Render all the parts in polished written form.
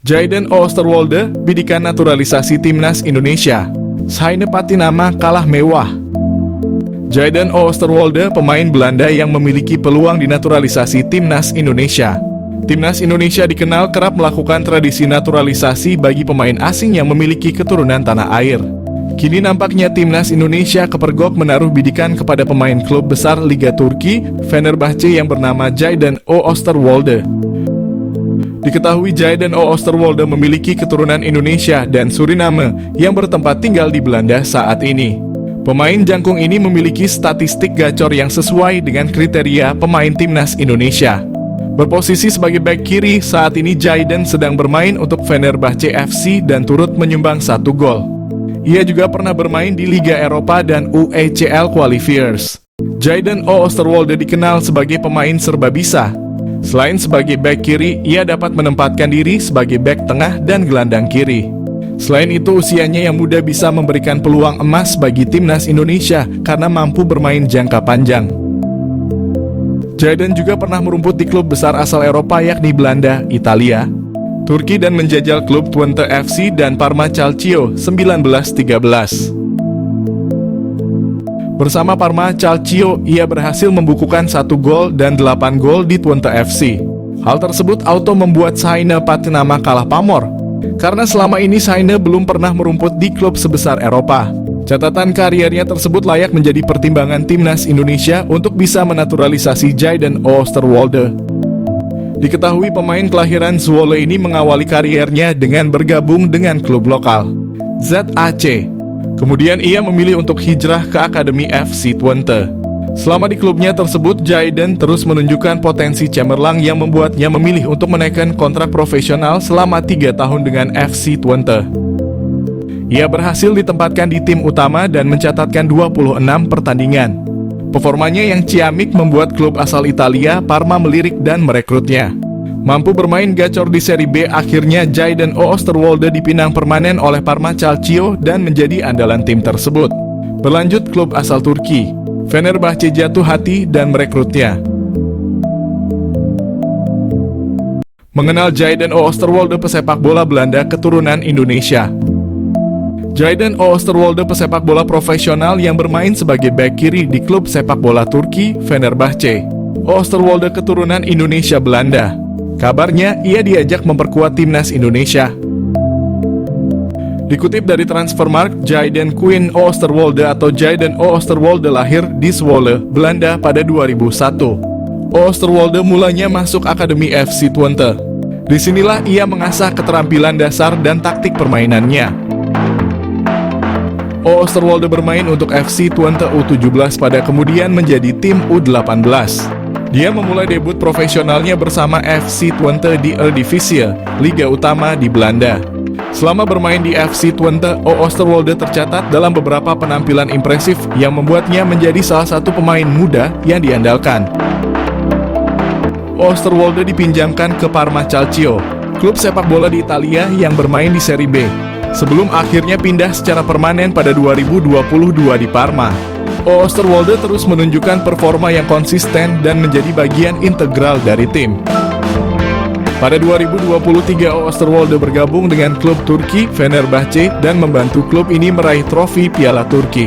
Jayden Oosterwolde, bidikan naturalisasi timnas Indonesia. Saine Patinama kalah mewah. Jayden Oosterwolde, pemain Belanda yang memiliki peluang dinaturalisasi timnas Indonesia. Timnas Indonesia dikenal kerap melakukan tradisi naturalisasi bagi pemain asing yang memiliki keturunan tanah air. Kini nampaknya timnas Indonesia kepergok menaruh bidikan kepada pemain klub besar Liga Turki, Fenerbahce yang bernama Jayden Oosterwolde. Diketahui Jayden Oosterwolde memiliki keturunan Indonesia dan Suriname yang bertempat tinggal di Belanda saat ini. Pemain jangkung ini memiliki statistik gacor yang sesuai dengan kriteria pemain timnas Indonesia. Berposisi sebagai bek kiri, saat ini Jayden sedang bermain untuk Fenerbahce FC dan turut menyumbang 1 gol. Ia juga pernah bermain di Liga Eropa dan UECL Qualifiers. Jayden Oosterwolde dikenal sebagai pemain serba bisa. Selain sebagai bek kiri, ia dapat menempatkan diri sebagai bek tengah dan gelandang kiri. Selain itu, usianya yang muda bisa memberikan peluang emas bagi timnas Indonesia karena mampu bermain jangka panjang. Jayden juga pernah merumput di klub besar asal Eropa yakni Belanda, Italia, Turki dan menjajal klub Twente FC dan Parma Calcio 1913. Bersama Parma Calcio, ia berhasil membukukan 1 gol dan 8 gol di Twente FC. Hal tersebut auto membuat Saine Patinama kalah pamor, karena selama ini Saine belum pernah merumput di klub sebesar Eropa. Catatan kariernya tersebut layak menjadi pertimbangan timnas Indonesia untuk bisa menaturalisasi Jayden Oosterwolde. Diketahui pemain kelahiran Zwolle ini mengawali kariernya dengan bergabung dengan klub lokal, ZAC. Kemudian ia memilih untuk hijrah ke Akademi FC Twente. Selama di klubnya tersebut, Jayden terus menunjukkan potensi cemerlang yang membuatnya memilih untuk menaikkan kontrak profesional selama 3 tahun dengan FC Twente. Ia berhasil ditempatkan di tim utama dan mencatatkan 26 pertandingan. Performanya yang ciamik membuat klub asal Italia, Parma, melirik dan merekrutnya. Mampu bermain gacor di Serie B, akhirnya Jayden Oosterwolde dipinang permanen oleh Parma Calcio dan menjadi andalan tim tersebut. Berlanjut, klub asal Turki, Fenerbahce, jatuh hati dan merekrutnya. Mengenal Jayden Oosterwolde, pesepak bola Belanda keturunan Indonesia. Jayden Oosterwolde, pesepak bola profesional yang bermain sebagai bek kiri di klub sepak bola Turki, Fenerbahce. Oosterwolde keturunan Indonesia Belanda. Kabarnya, ia diajak memperkuat timnas Indonesia. Dikutip dari Transfermarkt, Jayden Quinn Oosterwolde atau Jayden Oosterwolde lahir di Zwolle, Belanda pada 2001. Oosterwolde mulanya masuk Akademi FC Twente. Disinilah ia mengasah keterampilan dasar dan taktik permainannya. Oosterwolde bermain untuk FC Twente U17 pada kemudian menjadi tim U18. Dia memulai debut profesionalnya bersama FC Twente di Eredivisie, Liga Utama di Belanda. Selama bermain di FC Twente, Oosterwolde tercatat dalam beberapa penampilan impresif yang membuatnya menjadi salah satu pemain muda yang diandalkan. Oosterwolde dipinjamkan ke Parma Calcio, klub sepak bola di Italia yang bermain di Serie B, sebelum akhirnya pindah secara permanen pada 2022 di Parma. Oosterwolde terus menunjukkan performa yang konsisten dan menjadi bagian integral dari tim. Pada 2023, Oosterwolde bergabung dengan klub Turki, Fenerbahce, dan membantu klub ini meraih trofi Piala Turki.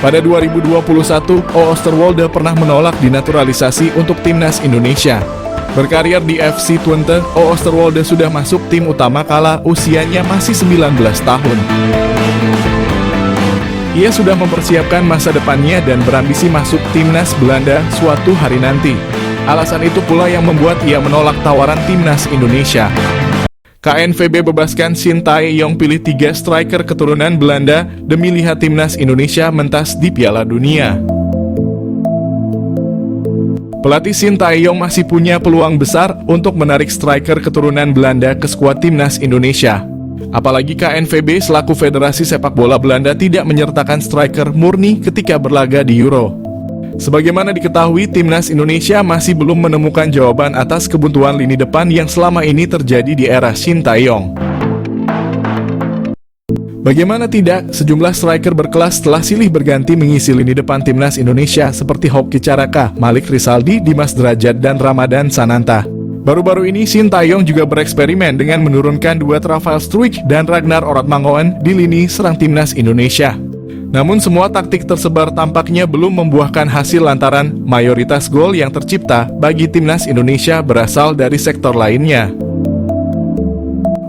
Pada 2021, Oosterwolde pernah menolak dinaturalisasi untuk timnas Indonesia. Berkarir di FC Twente, Oosterwolde sudah masuk tim utama kala usianya masih 19 tahun. Ia sudah mempersiapkan masa depannya dan berambisi masuk timnas Belanda suatu hari nanti. Alasan itu pula yang membuat ia menolak tawaran timnas Indonesia. KNVB bebaskan Shin Tae-yong, pilih 3 striker keturunan Belanda demi lihat timnas Indonesia mentas di Piala Dunia. Pelatih Shin Tae-yong masih punya peluang besar untuk menarik striker keturunan Belanda ke skuad timnas Indonesia. Apalagi KNVB selaku Federasi Sepak Bola Belanda tidak menyertakan striker murni ketika berlaga di Euro. Sebagaimana diketahui, timnas Indonesia masih belum menemukan jawaban atas kebuntuan lini depan yang selama ini terjadi di era Shin Tae-yong. Bagaimana tidak, sejumlah striker berkelas telah silih berganti mengisi lini depan timnas Indonesia seperti Hoki Caraka, Malik Rizaldi, Dimas Derajat, dan Ramadan Sananta. Baru-baru ini Sintayong juga bereksperimen dengan menurunkan duet Rafael Struijk dan Ragnar Orotmangoen di lini serang timnas Indonesia. Namun semua taktik tersebar tampaknya belum membuahkan hasil lantaran mayoritas gol yang tercipta bagi timnas Indonesia berasal dari sektor lainnya.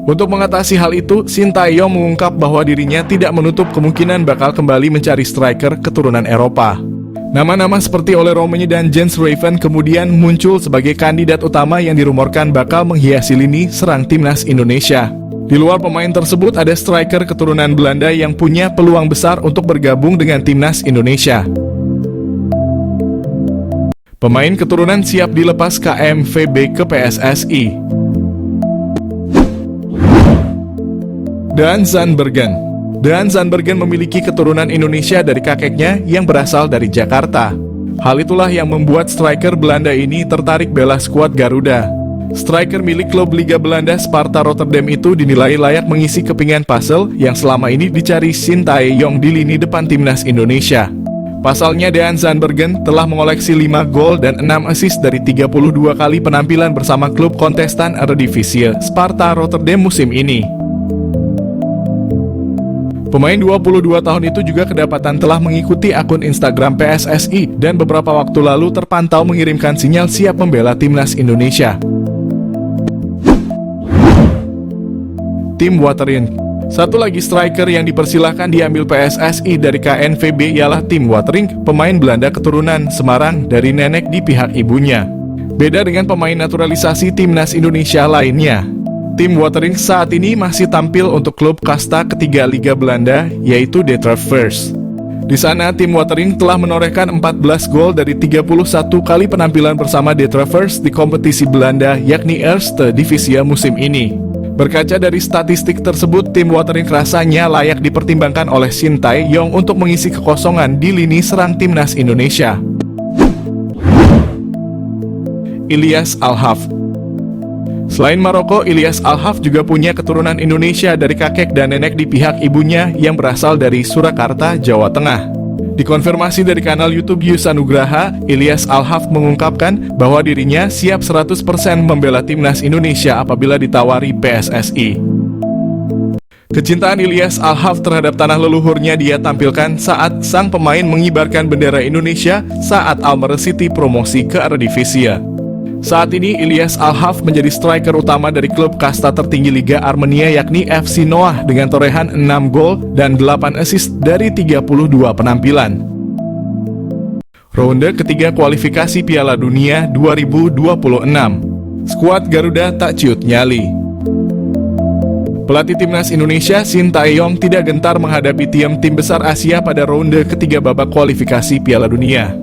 Untuk mengatasi hal itu, Sintayong mengungkap bahwa dirinya tidak menutup kemungkinan bakal kembali mencari striker keturunan Eropa. Nama-nama seperti Ole Romeni dan Jens Raven kemudian muncul sebagai kandidat utama yang dirumorkan bakal menghiasi lini serang timnas Indonesia. Di luar pemain tersebut ada striker keturunan Belanda yang punya peluang besar untuk bergabung dengan timnas Indonesia. Pemain keturunan siap dilepas KMVB ke PSSI. Daan Zandbergen. Daan Zandbergen memiliki keturunan Indonesia dari kakeknya yang berasal dari Jakarta. Hal itulah yang membuat striker Belanda ini tertarik bela skuad Garuda. Striker milik klub Liga Belanda Sparta Rotterdam itu dinilai layak mengisi kepingan puzzle yang selama ini dicari Sintayong di lini depan timnas Indonesia. Pasalnya Daan Zandbergen telah mengoleksi 5 gol dan 6 assist dari 32 kali penampilan bersama klub kontestan Eredivisie Sparta Rotterdam musim ini. Pemain 22 tahun itu juga kedapatan telah mengikuti akun Instagram PSSI dan beberapa waktu lalu terpantau mengirimkan sinyal siap membela timnas Indonesia. Tim Waterink. Satu lagi striker yang dipersilahkan diambil PSSI dari KNVB ialah Tim Waterink, pemain Belanda keturunan Semarang dari nenek di pihak ibunya. Beda dengan pemain naturalisasi timnas Indonesia lainnya. Tim Waterink saat ini masih tampil untuk klub kasta ketiga Liga Belanda, yaitu De Travers. Di sana, tim Waterink telah menorehkan 14 gol dari 31 kali penampilan bersama De Travers di kompetisi Belanda, yakni Eerste Divisie musim ini. Berkaca dari statistik tersebut, tim Waterink rasanya layak dipertimbangkan oleh Sintayong untuk mengisi kekosongan di lini serang timnas Indonesia. Ilyas Al-Haf. Selain Maroko, Ilyas Al-Haf juga punya keturunan Indonesia dari kakek dan nenek di pihak ibunya yang berasal dari Surakarta, Jawa Tengah. Dikonfirmasi dari kanal YouTube Yus Anugraha, Ilyas Al-Haf mengungkapkan bahwa dirinya siap 100% membela timnas Indonesia apabila ditawari PSSI. Kecintaan Ilyas Al-Haf terhadap tanah leluhurnya dia tampilkan saat sang pemain mengibarkan bendera Indonesia saat Almere City promosi ke Eredivisie. Saat ini Ilyas Al-Haf menjadi striker utama dari klub kasta tertinggi Liga Armenia yakni FC Noah dengan torehan 6 gol dan 8 assist dari 32 penampilan. Ronde ketiga kualifikasi Piala Dunia 2026. Skuad Garuda tak ciut nyali. Pelatih timnas Indonesia Sintayong tidak gentar menghadapi tim besar Asia pada ronde ketiga babak kualifikasi Piala Dunia.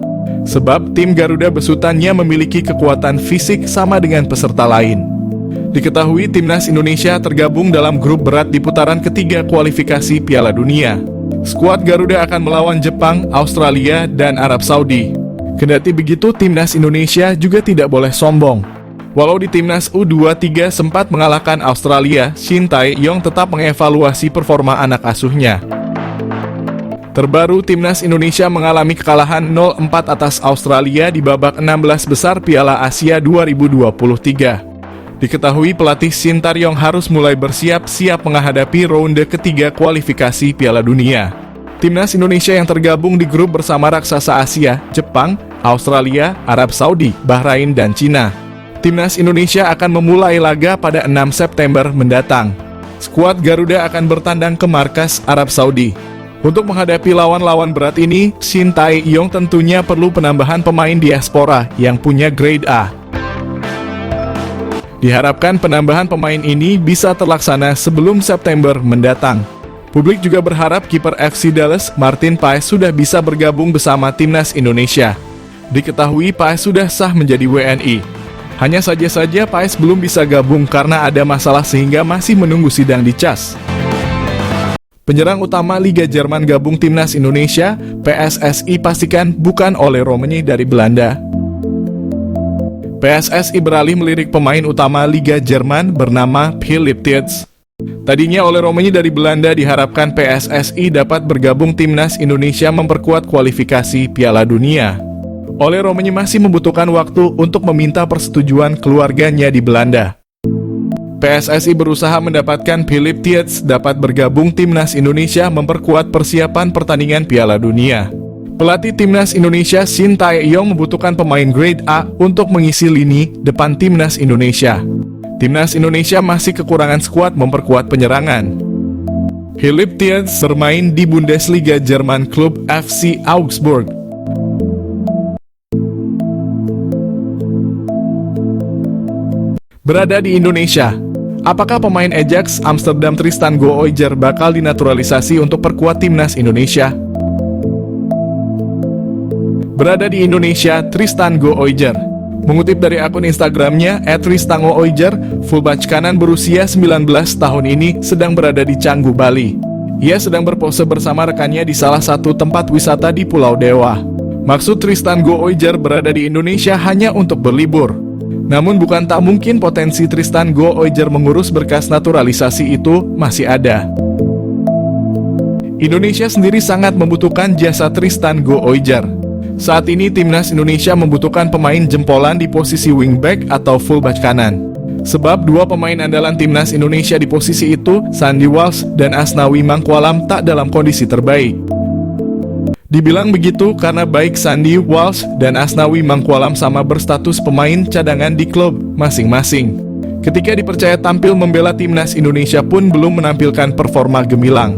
Sebab tim Garuda besutannya memiliki kekuatan fisik sama dengan peserta lain. Diketahui timnas Indonesia tergabung dalam grup berat di putaran ketiga kualifikasi Piala Dunia. Skuad Garuda akan melawan Jepang, Australia, dan Arab Saudi. Kendati begitu, timnas Indonesia juga tidak boleh sombong. Walau di timnas U23 sempat mengalahkan Australia, Sintayong tetap mengevaluasi performa anak asuhnya. Terbaru, timnas Indonesia mengalami kekalahan 0-4 atas Australia di babak 16 besar Piala Asia 2023. Diketahui pelatih Sintayong harus mulai bersiap-siap menghadapi ronde ketiga kualifikasi Piala Dunia. Timnas Indonesia yang tergabung di grup bersama raksasa Asia, Jepang, Australia, Arab Saudi, Bahrain, dan Cina. Timnas Indonesia akan memulai laga pada 6 September mendatang. Skuad Garuda akan bertandang ke markas Arab Saudi. Untuk menghadapi lawan-lawan berat ini, Sintayong tentunya perlu penambahan pemain diaspora yang punya grade A. Diharapkan penambahan pemain ini bisa terlaksana sebelum September mendatang. Publik juga berharap kiper FC Dallas, Martin Paes sudah bisa bergabung bersama timnas Indonesia. Diketahui Paes sudah sah menjadi WNI. Hanya saja Paes belum bisa gabung karena ada masalah sehingga masih menunggu sidang di CAS. Penyerang utama Liga Jerman gabung timnas Indonesia, PSSI pastikan bukan Ole Romeni dari Belanda. PSSI beralih melirik pemain utama Liga Jerman bernama Philipp Tietz. Tadinya Ole Romeni dari Belanda diharapkan PSSI dapat bergabung timnas Indonesia memperkuat kualifikasi Piala Dunia. Ole Romanya masih membutuhkan waktu untuk meminta persetujuan keluarganya di Belanda. PSSI berusaha mendapatkan Philipp Tietz dapat bergabung Timnas Indonesia memperkuat persiapan pertandingan Piala Dunia. Pelatih Timnas Indonesia Shin Tae-yong membutuhkan pemain grade A untuk mengisi lini depan Timnas Indonesia. Timnas Indonesia masih kekurangan skuad memperkuat penyerangan. Philipp Tietz bermain di Bundesliga Jerman klub FC Augsburg. Berada di Indonesia, apakah pemain Ajax Amsterdam Tristan Gooijer bakal dinaturalisasi untuk perkuat Timnas Indonesia? Berada di Indonesia, Tristan Gooijer. Mengutip dari akun Instagramnya @tristangooijer, fullback kanan berusia 19 tahun ini sedang berada di Canggu, Bali. Ia sedang berpose bersama rekannya di salah satu tempat wisata di Pulau Dewa. Maksud Tristan Gooijer berada di Indonesia hanya untuk berlibur. Namun bukan tak mungkin potensi Tristan Gooijer mengurus berkas naturalisasi itu masih ada. Indonesia sendiri sangat membutuhkan jasa Tristan Gooijer. Saat ini Timnas Indonesia membutuhkan pemain jempolan di posisi wingback atau fullback kanan. Sebab dua pemain andalan Timnas Indonesia di posisi itu, Sandy Walsh dan Asnawi Mangkualam, tak dalam kondisi terbaik. Dibilang begitu karena baik Sandy Walsh dan Asnawi Mangkualam sama berstatus pemain cadangan di klub masing-masing. Ketika dipercaya tampil membela Timnas Indonesia pun belum menampilkan performa gemilang.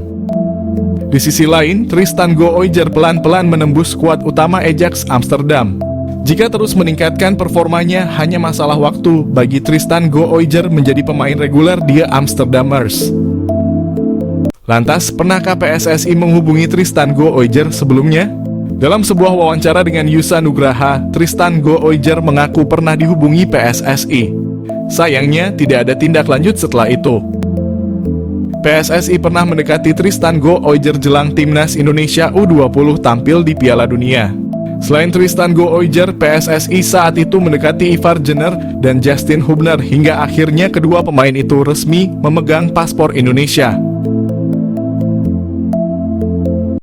Di sisi lain, Tristan Gooijer pelan-pelan menembus skuad utama Ajax Amsterdam. Jika terus meningkatkan performanya, hanya masalah waktu bagi Tristan Gooijer menjadi pemain reguler di Amsterdamers. Lantas, pernahkah PSSI menghubungi Tristan Gooijer sebelumnya? Dalam sebuah wawancara dengan Yusa Nugraha, Tristan Gooijer mengaku pernah dihubungi PSSI. Sayangnya, tidak ada tindak lanjut setelah itu. PSSI pernah mendekati Tristan Gooijer jelang Timnas Indonesia U20 tampil di Piala Dunia. Selain Tristan Gooijer, PSSI saat itu mendekati Ivar Jenner dan Justin Hubner hingga akhirnya kedua pemain itu resmi memegang paspor Indonesia.